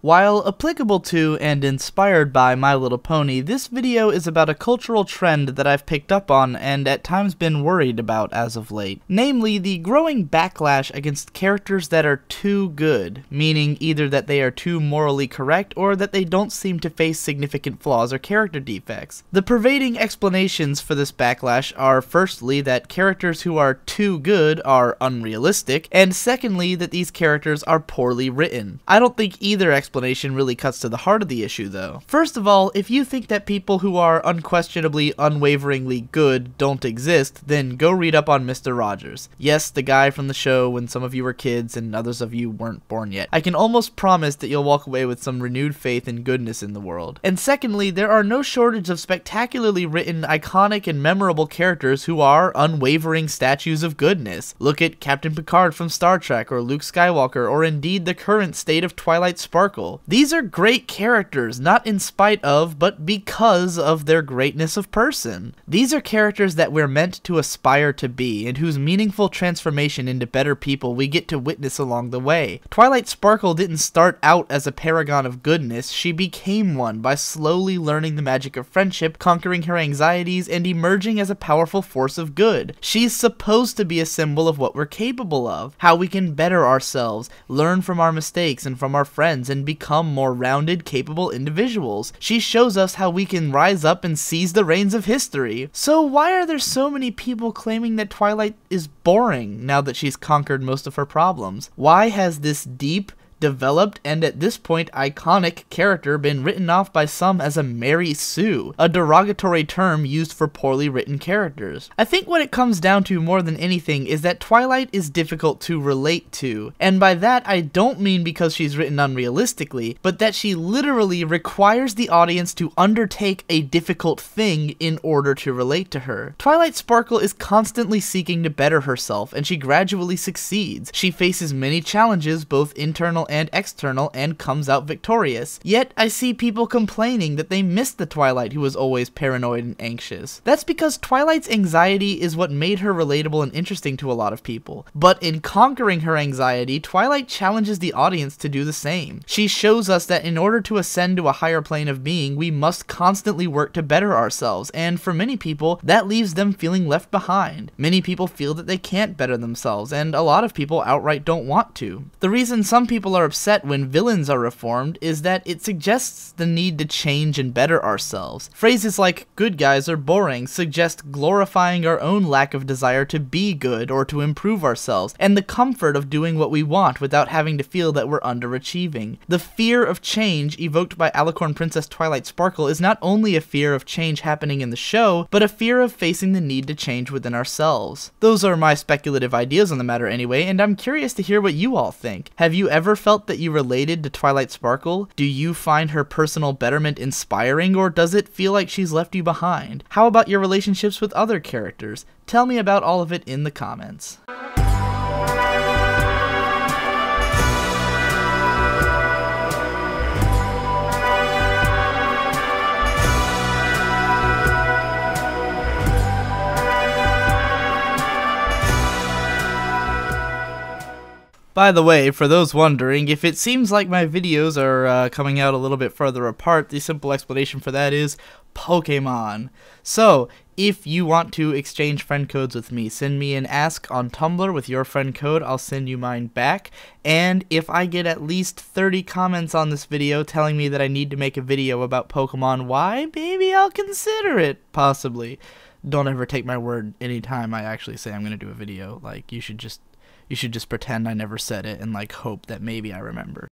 While applicable to and inspired by My Little Pony, this video is about a cultural trend that I've picked up on and at times been worried about as of late. Namely, the growing backlash against characters that are too good, meaning either that they are too morally correct or that they don't seem to face significant flaws or character defects. The pervading explanations for this backlash are firstly that characters who are too good are unrealistic, and secondly that these characters are poorly written. I don't think either explanation really cuts to the heart of the issue though. First of all, if you think that people who are unquestionably, unwaveringly good don't exist, then go read up on Mr. Rogers. Yes, the guy from the show when some of you were kids and others of you weren't born yet. I can almost promise that you'll walk away with some renewed faith and goodness in the world. And secondly, there are no shortage of spectacularly written, iconic, and memorable characters who are unwavering statues of goodness. Look at Captain Picard from Star Trek, or Luke Skywalker, or indeed the current state of Twilight Sparkle. These are great characters, not in spite of, but because of their greatness of person. These are characters that we're meant to aspire to be, and whose meaningful transformation into better people we get to witness along the way. Twilight Sparkle didn't start out as a paragon of goodness, she became one by slowly learning the magic of friendship, conquering her anxieties, and emerging as a powerful force of good. She's supposed to be a symbol of what we're capable of, how we can better ourselves, learn from our mistakes and from our friends, and become more rounded, capable individuals. She shows us how we can rise up and seize the reins of history. So why are there so many people claiming that Twilight is boring now that she's conquered most of her problems? Why has this deep, developed, and at this point iconic character been written off by some as a Mary Sue, a derogatory term used for poorly written characters? I think what it comes down to more than anything is that Twilight is difficult to relate to, and by that I don't mean because she's written unrealistically, but that she literally requires the audience to undertake a difficult thing in order to relate to her. Twilight Sparkle is constantly seeking to better herself, and she gradually succeeds. She faces many challenges, both internal and external, and comes out victorious. Yet I see people complaining that they miss the Twilight who was always paranoid and anxious. That's because Twilight's anxiety is what made her relatable and interesting to a lot of people. But in conquering her anxiety, Twilight challenges the audience to do the same. She shows us that in order to ascend to a higher plane of being, we must constantly work to better ourselves, and for many people, that leaves them feeling left behind. Many people feel that they can't better themselves, and a lot of people outright don't want to. The reason some people are upset when villains are reformed is that it suggests the need to change and better ourselves. Phrases like "good guys are boring" suggest glorifying our own lack of desire to be good or to improve ourselves, and the comfort of doing what we want without having to feel that we're underachieving. The fear of change evoked by Alicorn Princess Twilight Sparkle is not only a fear of change happening in the show, but a fear of facing the need to change within ourselves. Those are my speculative ideas on the matter anyway, and I'm curious to hear what you all think. Have you ever felt that you related to Twilight Sparkle? Do you find her personal betterment inspiring, or does it feel like she's left you behind? How about your relationships with other characters? Tell me about all of it in the comments. By the way, for those wondering, if it seems like my videos are coming out a little bit further apart, the simple explanation for that is Pokemon. So, if you want to exchange friend codes with me, send me an ask on Tumblr with your friend code, I'll send you mine back. And if I get at least 30 comments on this video telling me that I need to make a video about Pokemon, why, maybe I'll consider it, possibly. Don't ever take my word anytime I actually say I'm going to do a video. Like, you should just pretend I never said it and like hope that maybe I remember.